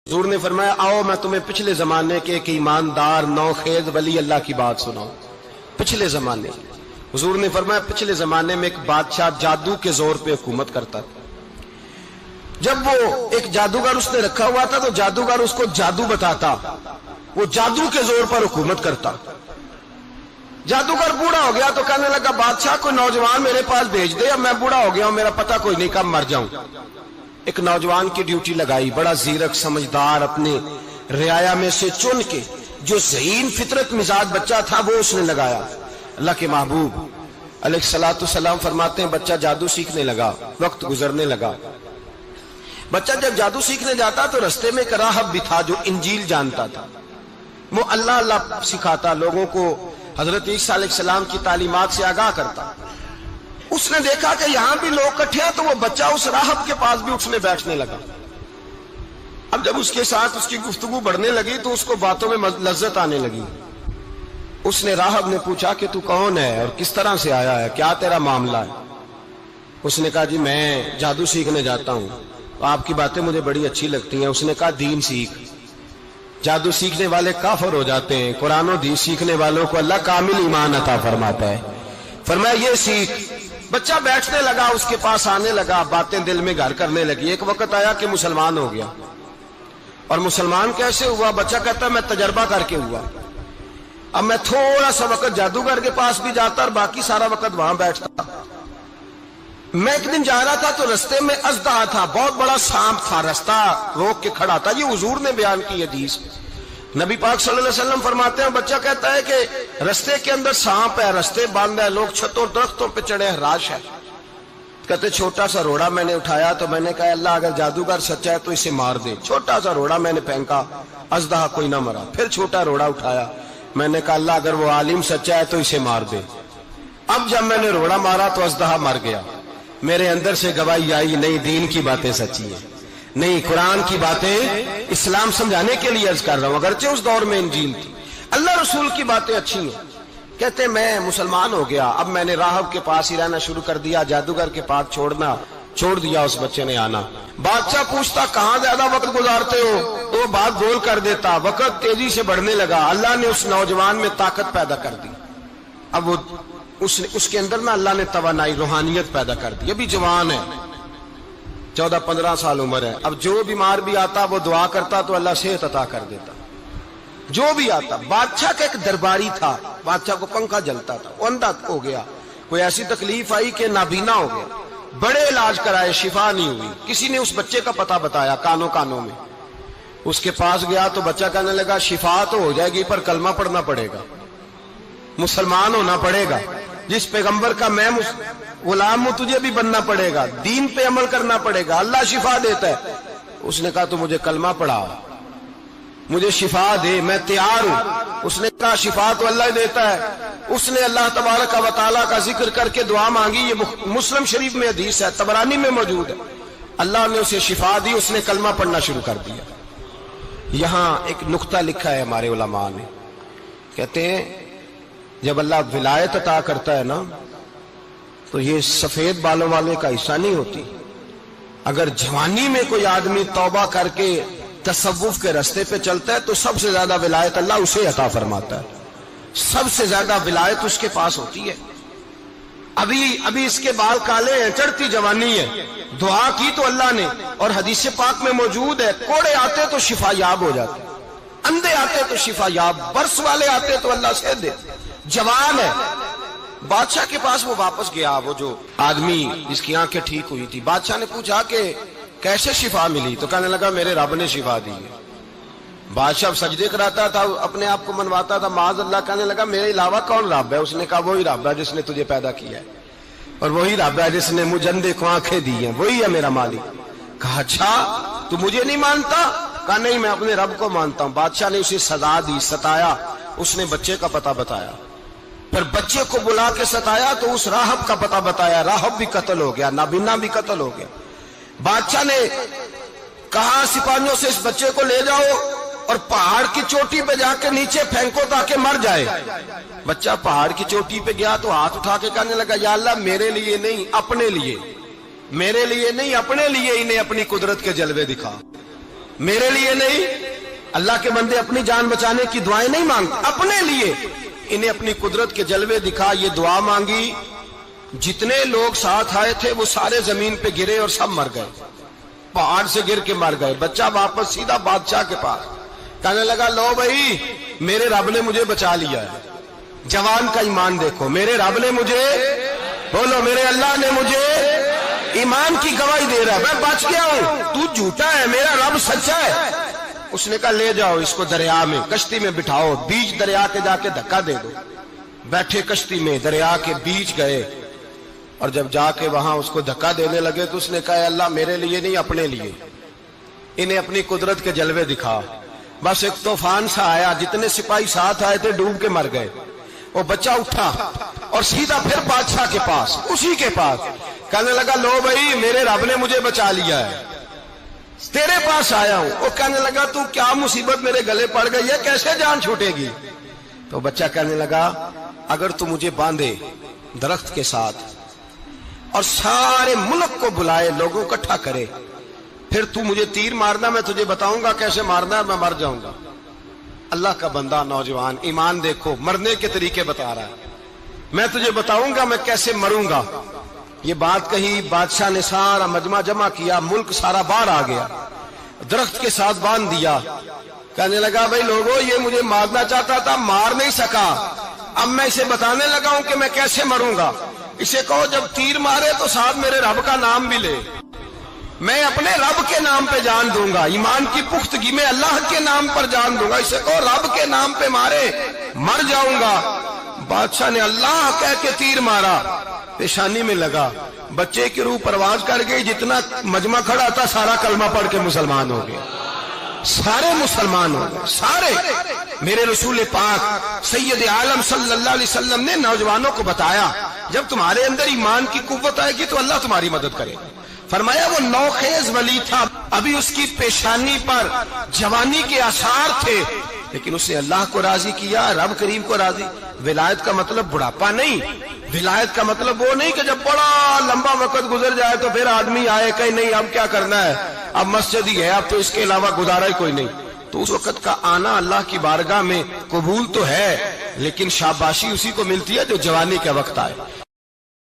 حضور نے فرمایا آؤ میں تمہیں پچھلے زمانے کے ایک ایماندار نوخیز ولی اللہ کی بات سناؤں. پچھلے زمانے حضور نے فرمایا پچھلے زمانے میں ایک بادشاہ جادو کے زور پہ حکومت کرتا تھا. جب وہ ایک جادوگر اس نے رکھا ہوا تھا تو جادوگر اس کو جادو بتاتا, وہ جادو کے زور پر حکومت کرتا. جادوگر بوڑھا ہو گیا تو کہنے لگا بادشاہ کوئی نوجوان میرے پاس بھیج دے, اب میں بوڑھا ہو گیا ہوں, میرا پتہ کوئی نہیں کب مر جاؤں. ایک نوجوان کی ڈیوٹی لگائی, بڑا زیرک سمجھدار, اپنے رعایا میں سے چن کے جو ذہین فطرت مزاج بچہ تھا وہ اس نے لگایا. اللہ کے محبوب علیہ الصلوۃ والسلام فرماتے ہیں بچہ جادو سیکھنے لگا, وقت گزرنے لگا. بچہ جب جادو سیکھنے جاتا تو رستے میں ایک راہب بھی تھا جو انجیل جانتا تھا. وہ اللہ اللہ سکھاتا, لوگوں کو حضرت عیسیٰ علیہ السلام کی تعلیمات سے آگاہ کرتا. اس نے دیکھا کہ یہاں بھی لوگ اکٹھے ہیں تو وہ بچہ اس راہب کے پاس بھی اٹھنے بیٹھنے لگا. اب جب اس کے ساتھ اس کی گفتگو بڑھنے لگی تو اس کو باتوں میں لذت آنے لگی. اس نے راہب نے پوچھا کہ تو کون ہے اور کس طرح سے آیا ہے, کیا تیرا معاملہ ہے؟ اس نے کہا جی میں جادو سیکھنے جاتا ہوں, آپ کی باتیں مجھے بڑی اچھی لگتی ہیں. اس نے کہا دین سیکھ. جادو سیکھنے والے کافر ہو جاتے ہیں, قرآن و دین سیکھنے والوں کو اللہ کامل ایمان عطا فرماتا ہے. فرمایا یہ سیکھ. بچہ بیٹھنے لگا, اس کے پاس آنے لگا, باتیں دل میں گھر کرنے لگی. ایک وقت آیا کہ مسلمان ہو گیا. اور مسلمان کیسے ہوا؟ بچہ کہتا ہے میں تجربہ کر کے ہوا. اب میں تھوڑا سا وقت جادوگر کے پاس بھی جاتا اور باقی سارا وقت وہاں بیٹھتا. میں ایک دن جا رہا تھا تو رستے میں اژدہا تھا, بہت بڑا سانپ تھا, رستہ روک کے کھڑا تھا. یہ حضور نے بیان کی حدیث. نبی پاک صلی اللہ علیہ وسلم فرماتے ہیں بچہ کہتا ہے کہ رستے کے اندر سانپ ہے, رستے بند ہے, لوگ چھتوں درختوں پہ چڑھے, حراش ہے. کہتے چھوٹا سا روڑا میں نے اٹھایا تو میں نے کہا اللہ اگر جادوگر سچا ہے تو اسے مار دے. چھوٹا سا روڑا میں نے پھینکا, اژدہا کوئی نہ مرا. پھر چھوٹا روڑا اٹھایا, میں نے کہا اللہ اگر وہ عالم سچا ہے تو اسے مار دے. اب جب میں نے روڑا مارا تو اژدہا مر گیا. میرے اندر سے گواہی آئی نہیں دین کی باتیں سچی ہیں, نہیں قرآن کی باتیں اسلام سمجھانے کے لیے عرض کر رہا ہوں. اگرچہ اس دور میں انجیل تھی, اللہ رسول کی باتیں اچھی ہیں. کہتے میں مسلمان ہو گیا, اب میں نے راہب کے پاس ہی رہنا شروع کر دیا, جادوگر کے پاس چھوڑ دیا. اس بچے نے آنا. بادشاہ پوچھتا کہاں زیادہ وقت گزارتے ہو تو وہ بات گول کر دیتا. وقت تیزی سے بڑھنے لگا. اللہ نے اس نوجوان میں طاقت پیدا کر دی. اب وہ اس کے اندر نا اللہ نے توانائی روحانیت پیدا کر دی. ابھی جوان ہے, 14-15 سال عمر ہے. اب جو بیمار بھی آتا وہ دعا کرتا تو اللہ صحت عطا کر دیتا. جو بھی آتا. بادشاہ کا ایک درباری تھا, بادشاہ کو پنکھا جلتا تھا, وہ اندھا ہو گیا. کوئی ایسی تکلیف آئی کہ نابینا ہو گیا. بڑے علاج کرائے, شفا نہیں ہوئی. کسی نے اس بچے کا پتہ بتایا کانوں میں. اس کے پاس گیا تو بچہ کہنے لگا شفا تو ہو جائے گی پر کلمہ پڑھنا پڑے گا, مسلمان ہونا پڑے گا. جس پیغمبر کا میں غلام ہوں تجھے بھی بننا پڑے گا, دین پہ عمل کرنا پڑے گا, اللہ شفا دیتا ہے. اس نے کہا تو مجھے کلمہ پڑھا, مجھے شفا دے, میں تیار ہوں. اس نے کہا شفا تو اللہ دیتا ہے. اس نے اللہ تبارک و تعالیٰ کا ذکر کر کے دعا مانگی. یہ مسلم شریف میں حدیث ہے, طبرانی میں موجود ہے. اللہ نے اسے شفا دی, اس نے کلمہ پڑھنا شروع کر دیا. یہاں ایک نقطہ لکھا ہے ہمارے علماء نے, کہتے ہیں جب اللہ ولایت عطا کرتا ہے نا تو یہ سفید بالوں والے کا حصہ نہیں ہوتی. اگر جوانی میں کوئی آدمی توبہ کر کے تصوف کے رستے پہ چلتا ہے تو سب سے زیادہ ولایت اللہ اسے عطا فرماتا ہے. سب سے زیادہ ولایت اس کے پاس ہوتی ہے. ابھی اس کے بال کالے ہیں, چڑھتی جوانی ہے, دعا کی تو اللہ نے, اور حدیث پاک میں موجود ہے کوڑے آتے تو شفا یاب ہو جاتے, اندھے آتے تو شفا یاب, برس والے آتے تو اللہ سے دے. جوان ہے. بادشاہ کے پاس وہ واپس گیا, وہ جو آدمی جس کی آنکھیں ٹھیک ہوئی تھی. بادشاہ نے پوچھا کہ کیسے شفا ملی, تو کہنے لگا میرے رب نے شفا دی ہے. بادشاہ سجدے کراتا تھا, اپنے آپ کو منواتا تھا معاذ اللہ. کہنے لگا میرے علاوہ کون رب ہے؟ اس نے کہا وہی رب ہے جس نے تجھے پیدا کیا ہے, اور وہی رب ہے جس نے مجھے اندھے کو آنکھیں دی ہیں, وہی ہے میرا مالک. کہا اچھا تو مجھے نہیں مانتا؟ کہا نہیں میں اپنے رب کو مانتا ہوں. بادشاہ نے اسے سزا دی, ستایا. اس نے بچے کا پتہ بتایا, پھر بچے کو بلا کے ستایا تو اس راہب کا پتہ بتایا. راہب بھی قتل ہو گیا, نابینا بھی قتل ہو گیا. بادشاہ نے کہا سپاہیوں سے اس بچے کو لے جاؤ اور پہاڑ کی چوٹی پہ جا کے نیچے پھینکو تاکہ مر جائے. بچہ پہاڑ کی چوٹی پہ گیا تو ہاتھ اٹھا کے کہنے لگا یا اللہ میرے لیے نہیں اپنے لیے, میرے لیے نہیں اپنے لیے انہیں اپنی قدرت کے جلوے دکھا. میرے لیے نہیں. اللہ کے بندے اپنی جان بچانے کی دعائیں نہیں مانگتے, اپنے لیے. انہیں اپنی قدرت کے جلوے دکھا, یہ دعا مانگی, جتنے لوگ ساتھ آئے تھے وہ سارے زمین پہ گرے اور سب مر گئے, پہاڑ سے گر کے مر گئے. بچہ واپس سیدھا بادشاہ کے پاس کہنے لگا, لو بھائی میرے رب نے مجھے بچا لیا ہے. جوان کا ایمان دیکھو, میرے رب نے مجھے, بولو میرے اللہ نے مجھے ایمان کی گواہی دے رہا ہے, میں بچ گیا ہوں, تو جھوٹا ہے, میرا رب سچا ہے. اس نے کہا لے جاؤ اس کو دریا میں, کشتی میں بٹھاؤ, بیچ دریا کے جا کے دھکا دے دو. بیٹھے کشتی میں, دریا کے بیچ گئے, اور جب جا کے وہاں اس کو دھکا دینے لگے تو اس نے کہا اللہ میرے لیے نہیں اپنے لیے. انہیں اپنی قدرت کے جلوے دکھا. بس ایک طوفان سا آیا, جتنے سپاہی ساتھ آئے تھے ڈوب کے مر گئے. وہ بچہ اٹھا اور سیدھا پھر بادشاہ کے پاس, اسی کے پاس کہنے لگا, لو بھائی میرے رب نے مجھے بچا لیا ہے, تیرے پاس آیا ہوں. وہ کہنے لگا تو کیا مصیبت میرے گلے پڑ گئی ہے, کیسے جان چھوٹے گی؟ تو بچہ کہنے لگا, اگر تو مجھے باندھے درخت کے ساتھ اور سارے ملک کو بلائے, لوگوں کو اکٹھا کرے, پھر تو مجھے تیر مارنا, میں تجھے بتاؤں گا کیسے مارنا ہے, میں مر جاؤں گا. اللہ کا بندہ نوجوان, ایمان دیکھو, مرنے کے طریقے بتا رہا ہے, میں تجھے بتاؤں گا میں کیسے مروں گا. یہ بات کہی, بادشاہ نے سارا مجمع جمع کیا, ملک سارا باہر آ گیا, درخت کے ساتھ باندھ دیا. کہنے لگا, بھائی لوگوں یہ مجھے مارنا چاہتا تھا, مار نہیں سکا, اب میں اسے بتانے لگا ہوں کہ میں کیسے مروں گا. اسے کہو جب تیر مارے تو ساتھ میرے رب کا نام بھی لے, میں اپنے رب کے نام پہ جان دوں گا, ایمان کی پختگی میں اللہ کے نام پر جان دوں گا. اسے کہو رب کے نام پہ مارے, مر جاؤں گا. بادشاہ نے اللہ کہہ کے تیر مارا, پیشانی میں لگا, بچے کی روح پرواز کر گئی. جتنا مجمع کھڑا تھا سارا کلمہ پڑھ کے مسلمان ہو گیا, سارے مسلمان ہو گئے سارے. میرے رسول پاک سید عالم صلی اللہ علیہ وسلم نے نوجوانوں کو بتایا, جب تمہارے اندر ایمان کی قوت آئے گی تو اللہ تمہاری مدد کرے. فرمایا وہ نوخیز ولی تھا, ابھی اس کی پیشانی پر جوانی کے آثار تھے, لیکن اس نے اللہ کو راضی کیا, رب کریم کو راضی. ولایت کا مطلب بڑھاپا نہیں, ولایت کا مطلب وہ نہیں کہ جب بڑا لمبا وقت گزر جائے تو پھر آدمی آئے کہ نہیں اب کیا کرنا ہے, اب مسجد ہی ہے, اب تو اس کے علاوہ گزارا ہی کوئی نہیں. تو اس وقت کا آنا اللہ کی بارگاہ میں قبول تو ہے, لیکن شاباشی اسی کو ملتی ہے جو جوانی کا وقت آئے.